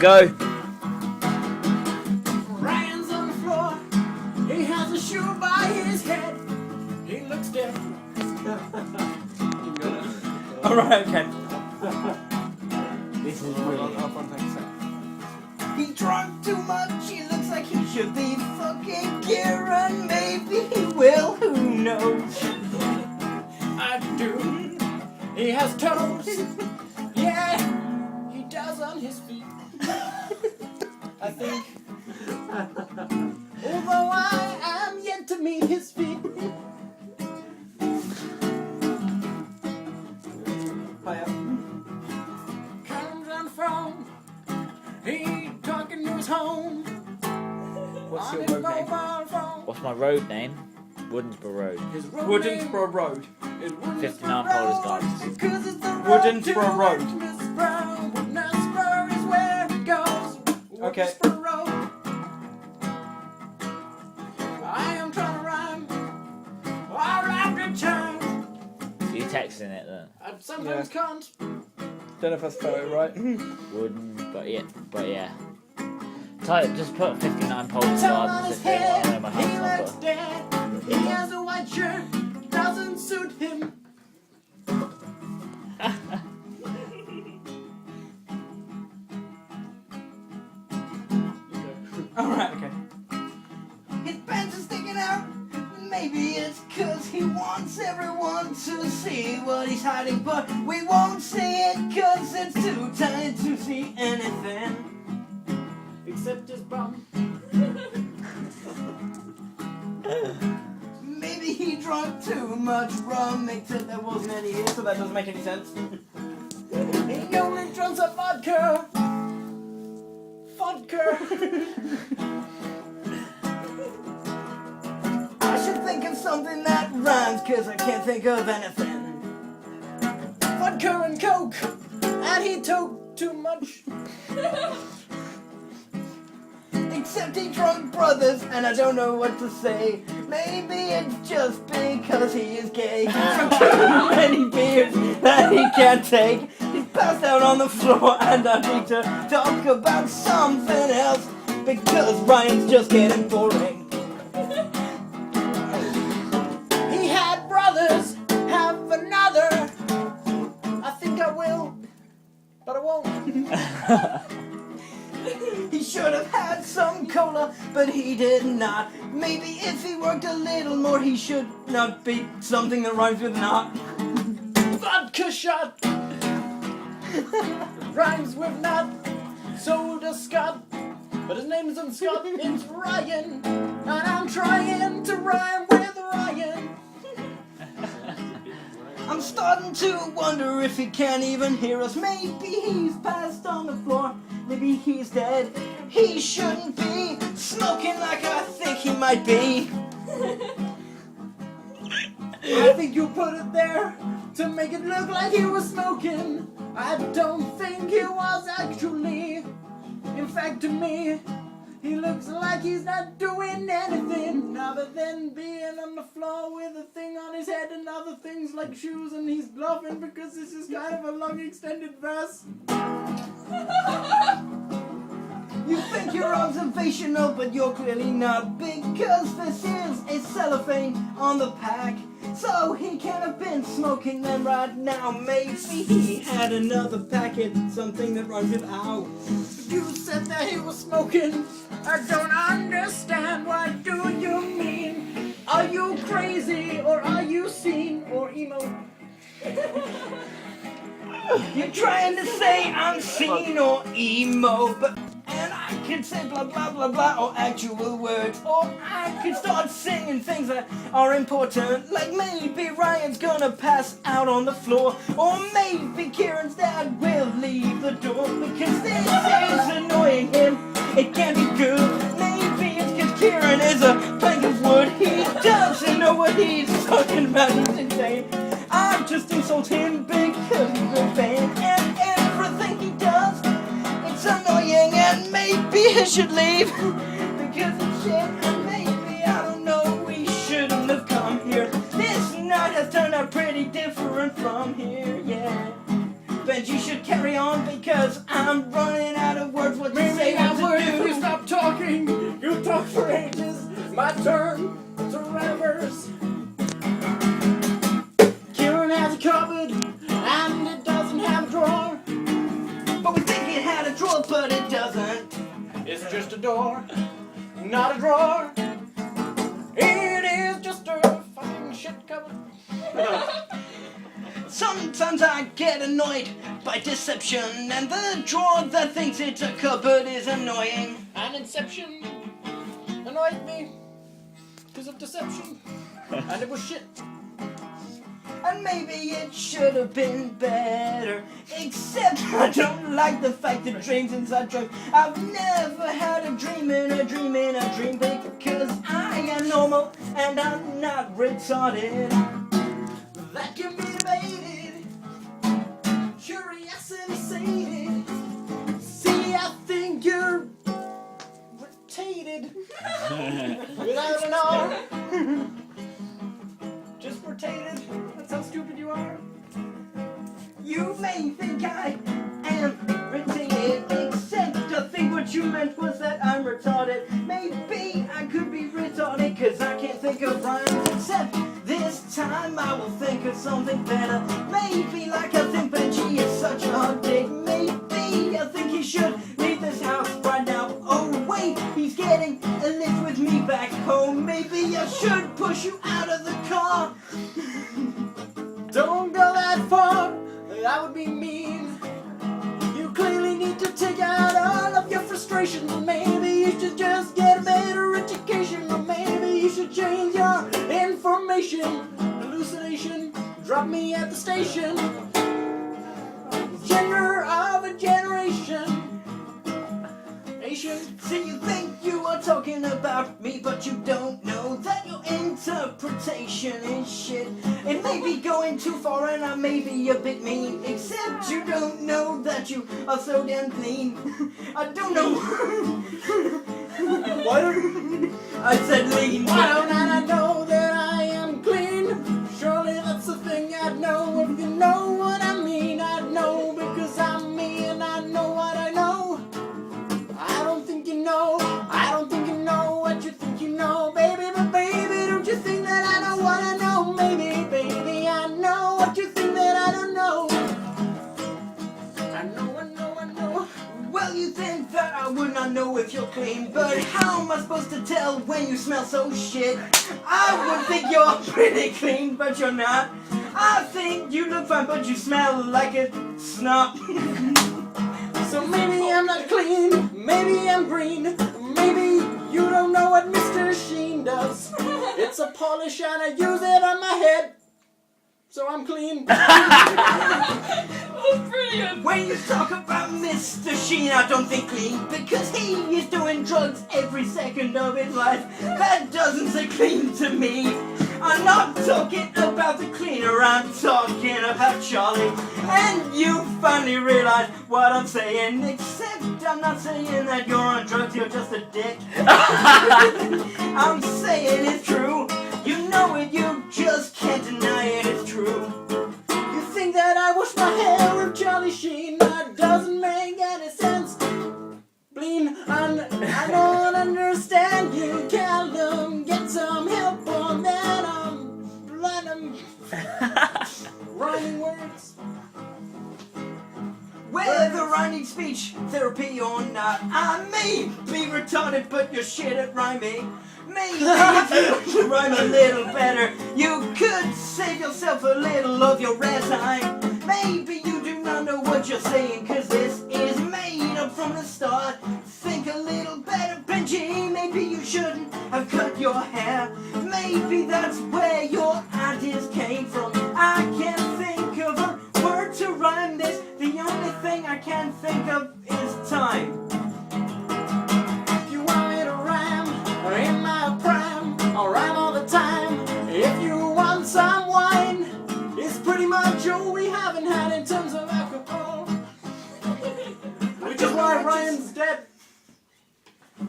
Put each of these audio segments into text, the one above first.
Go. Ryan's on the floor. He has a shoe by his head. He looks dead. Alright, okay. This is really. He drunk too much. He looks like he should be fucking Kieran. Maybe he will. Who knows? I do. He has toes. Yeah, he does on his feet. I think. Although I am yet to meet his feet. Comes on the phone. He talking to his home. What's your On his road name? mobile phone. What's my road name? Woodensborough Road. His road Woodensborough Road. name is 59 Polders Gardens. Because it's the Woodensborough Road. Woodensborough is where it goes. Okay. Woodensborough Road. I am trying to rhyme all after time. You texting it then? I sometimes can't. Don't know if I spelled it right. Wooden, but yeah. Just put 59 Polders Towel on Gardens his if they want head, to know my he house looks number. dead. He has a white shirt, doesn't suit him. Alright, okay. His pants are sticking out. Maybe it's 'cause he wants everyone to see what he's hiding, but we won't see it 'cause it's too tight to see anything except his bum. Maybe he drank too much rum, except there wasn't any here, so that doesn't make any sense. He only drinks a vodka. Vodka. I should think of something that rhymes, 'cause I can't think of anything. Vodka and Coke, and he took too much. Except he drunk brothers, and I don't know what to say. Maybe it's just because he is gay. He drank too many beers that he can't take. He's passed out on the floor, and I need to talk about something else, because Ryan's just getting boring. He had brothers, have another. I think I will, but I won't. He should have had some cola, but he did not. Maybe if he worked a little more, he should not be something that rhymes with not. Vodka shot rhymes with not. So does Scott, but his name isn't Scott, it's Ryan. And I'm trying to rhyme with Ryan. I'm starting to wonder if he can't even hear us. Maybe he's passed on the floor. Maybe he's dead. He shouldn't be smoking like I think he might be. I think you put it there to make it look like he was smoking. I don't think he was actually. In fact, to me, he looks like he's not doing anything other than being on the floor with a thing on his head and other things like shoes, and he's bluffing because this is kind of a long extended verse. You think you're observational, but you're clearly not, because this is a cellophane on the pack. So he can't have been smoking them right now. Maybe he had another packet, something that rhymes with ow. You said that he was smoking. I don't understand. What do you mean? Are you crazy, or are you seen, or emo? You're trying to say I'm seen or emo, but and I can say blah blah blah blah or actual words, or I can start singing things that are important, like maybe Ryan's gonna pass out on the floor, or maybe Kieran's dad will leave the door because this is annoying him. It can't be good. Maybe it's because Kieran is a plank of wood. He doesn't know what he's talking about. He's insane. I just insult him because he's a fan, and everything he does, it's annoying, and maybe he should leave because it's shit, and maybe, I don't know, we shouldn't have come here. This night has turned out pretty different from here, yeah. Benjy should carry on because I'm running out of words. What My turn to reverse. Kieran has a cupboard and it doesn't have a drawer. But we think it had a drawer, but it doesn't. It's just a door, not a drawer. It is just a fucking shit cupboard. Sometimes I get annoyed by deception, and the drawer that thinks it's a cupboard is annoying. An inception annoyed me because of deception, and it was shit. And maybe it should have been better, except I don't like the fact that dreams inside drugs. I've never had a dream in a dream in a dream, because I am normal and I'm not retarded. That can be debated, curiosity sated. See, I think you're rotated without an R. Just rotated. That's how stupid you are. You may think I am retarded, except I think what you meant was that I'm retarded. Maybe I could be retarded because I can't think of rhymes, except this time I will think of something better. Maybe like I think Benjy is such a hot date. Maybe I think he should leave this house right now. Oh wait, he's getting a lift with me back home. Maybe I should push you out of the car. Don't go that far, that would be mean. You clearly need to take out all of your frustrations. Maybe you should just get a better education. Or maybe you should change your information. Hallucination, drop me at the station. Gender of a generation. See, you think you are talking about me, but you don't know that your interpretation is shit. It may be going too far and I may be a bit mean, except you don't know that you are so damn clean. I don't know. Why don't I said lean. Why don't I know that I am clean? Surely that's the thing I'd know. If you know what I mean, I'd know, because I'm me and I know what I know. I don't think you know what you think you know, baby. But baby, don't you think that I know what I know? Maybe, baby, I know what you think that I don't know. I know. Well, you think that I would not know if you're clean, but how am I supposed to tell when you smell so shit? I would think you're pretty clean, but you're not. I think you look fine, but you smell like a snot. So maybe I'm not clean, maybe I'm green, maybe you don't know what Mr. Sheen does. It's a polish and I use it on my head, so I'm clean. That's brilliant. When you talk about Mr. Sheen, I don't think clean, because he is doing drugs every second of his life. That doesn't say clean to me. I'm not talking about the cleaner, I'm talking about Charlie. And you finally realize what I'm saying, except I'm not saying that you're on drugs, you're just a dick. I'm saying it's true. You know it, you just can't deny it, it's true. You think that I wash my hair with Charlie Sheen? That doesn't make any sense. Bleen, I don't understand you, Callum. Get some help on that. Rhyming words. Whether I need speech therapy or not, I may be retarded, but you're shit at rhyming. Maybe if you could rhyme a little better, you could save yourself a little of your rare time. Maybe you do not know what you're saying, cause this is made up from the start. Think a little better, Benjy. Maybe you shouldn't have cut your hair. Maybe that's where your ideas came from. I can't think of a word to rhyme this. The only thing I can think of is time. If you want me to rhyme, or in my prime, I'll rhyme all the time. If you want some wine, it's pretty much all we haven't had in terms of alcohol. Which is why Ryan's dead.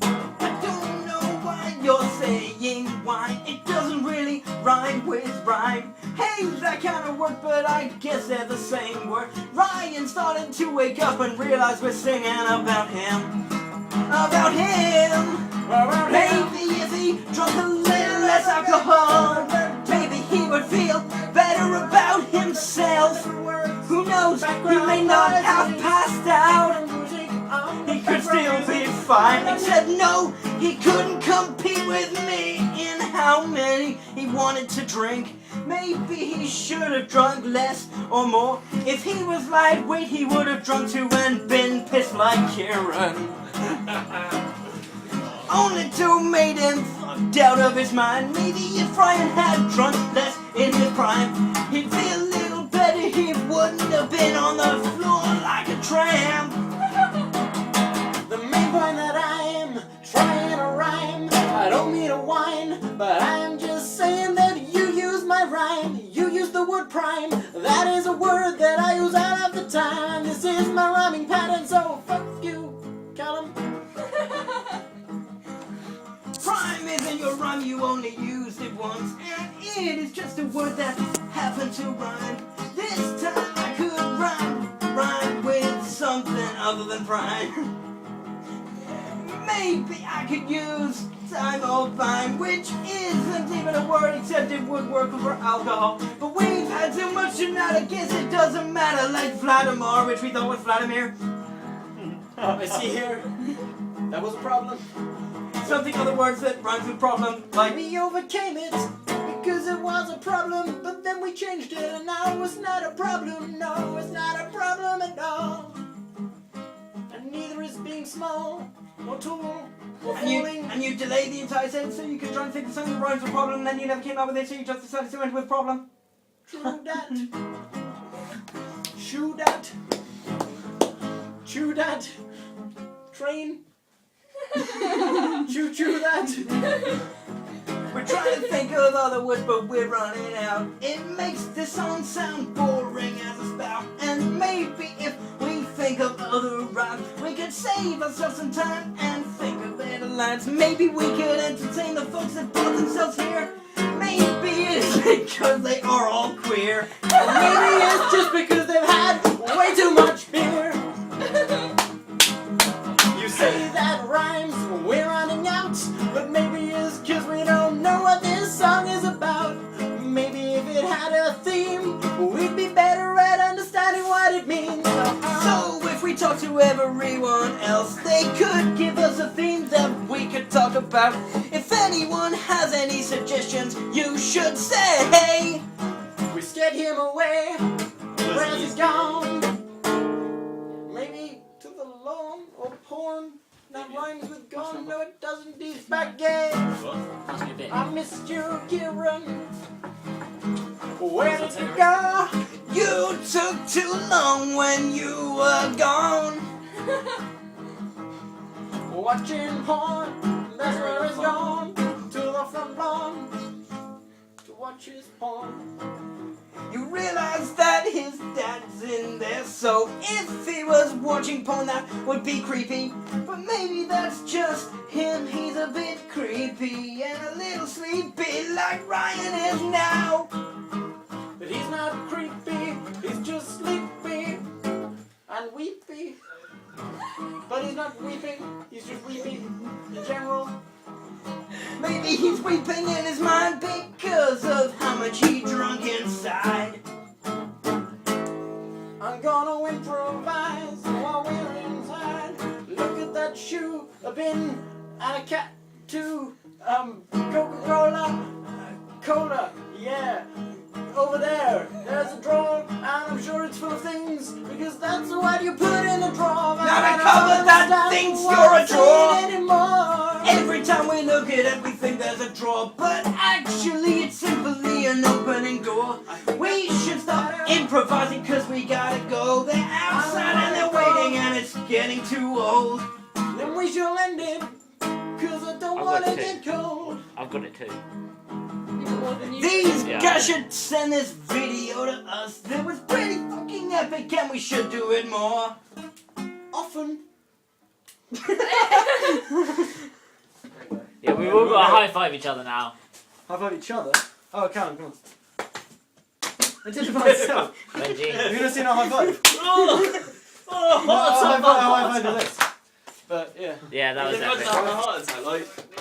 I don't know why you're saying wine. It doesn't really rhyme with rhyme. Hey, that kind of work, but I guess they're the same word. Ryan started to wake up and realize we're singing about him. About him. Maybe if he drank a little less alcohol, maybe he would feel better about himself. Who knows, he may not have passed out. He could still be fine, except no, he couldn't compete with me in how many he wanted to drink. Maybe he should have drunk less or more. If he was lightweight, he would have drunk too and been pissed like Kieran. Only to made him fucked out of his mind. Maybe if Ryan had drunk less in his prime, he'd be a little better. He wouldn't have been on the floor like a tramp. The main point that I'm trying to rhyme, I don't mean to whine, but I'm just saying that you use my rhyme. You use the word prime. That is a word that I use all of the time. This is my rhyming pattern, so fuck you, Callum. Prime isn't your rhyme, you only used it once, and it is just a word that happened to rhyme. This time I could rhyme with something other than prime. Maybe I could use time or fine, which isn't even a word except it would work for alcohol. But we've had too much tonight, I guess it doesn't matter, like Vladimir, which we thought was Vladimir. I see here. That was a problem. Something other words that rhymes with problem, like We overcame it because it was a problem, but then we changed it and now it's not a problem. No, it's not a problem at all. And neither is being small or tall or falling. and you delayed the entire sentence so you could try and think of something that rhymes with problem, and then you never came up with it, so you just decided to end with problem. True that. Shoe that. Chew that. Train. Choo choo that. We're trying to think of other words, but we're running out. It makes this song sound boring as a spout. And maybe if we think of other rhymes, we could save ourselves some time and think of better lines. Maybe we could entertain the folks that brought themselves here. Maybe it's because they are all queer. Maybe it's just because they've had way too much beer. You say that rhymes when we're running out, but maybe it's because we don't know what this song is about. Maybe if it had a theme, we'd be better at understanding what it means. So if we talk to everyone else, they could give us a theme that we could talk about. If anyone has any suggestions, you should say. We scared him away. Where's he gone? Maybe to the lawn or porn. That rhymes with gone. No, it doesn't. He's back again. I missed you, Kieran. Where did you go? You took too long when you were gone. Watching porn. That's where he's gone. To the front lawn to watch his porn. You realize that his dad's in there, so if he was watching porn that would be creepy. But maybe that's just him, he's a bit creepy and a little sleepy like Ryan is now. But he's not creepy, he's just sleepy and weepy. But he's not weeping, he's just weepy in general. Maybe he's weeping in his mind because of how much he drunk inside. I'm gonna improvise while we're inside. Look at that shoe, a bin, and a cat too. Coca-Cola, cola, yeah. Over there, there's a drawer, and I'm sure it's full of things, because that's what you put in the drawer. Now to cover that thinks you're a drawer. Anymore. Every time we look at it, we think there's a drawer, but actually it's simply an opening door. We should stop improvising, cause we gotta go. They're outside and they're waiting, and it's getting too old. Then we shall end it, cause I don't want to get cold. I've got it too. These Yeah. guys should send this video to us. That was pretty fucking epic, and we should do it more Often. Yeah, we've all got to high five each other now. High five each other? Oh, Callum, come on. I did it myself. Benjy. Have you not seen our high five? Oh, High five to this. But yeah. Yeah, that was epic. Bye.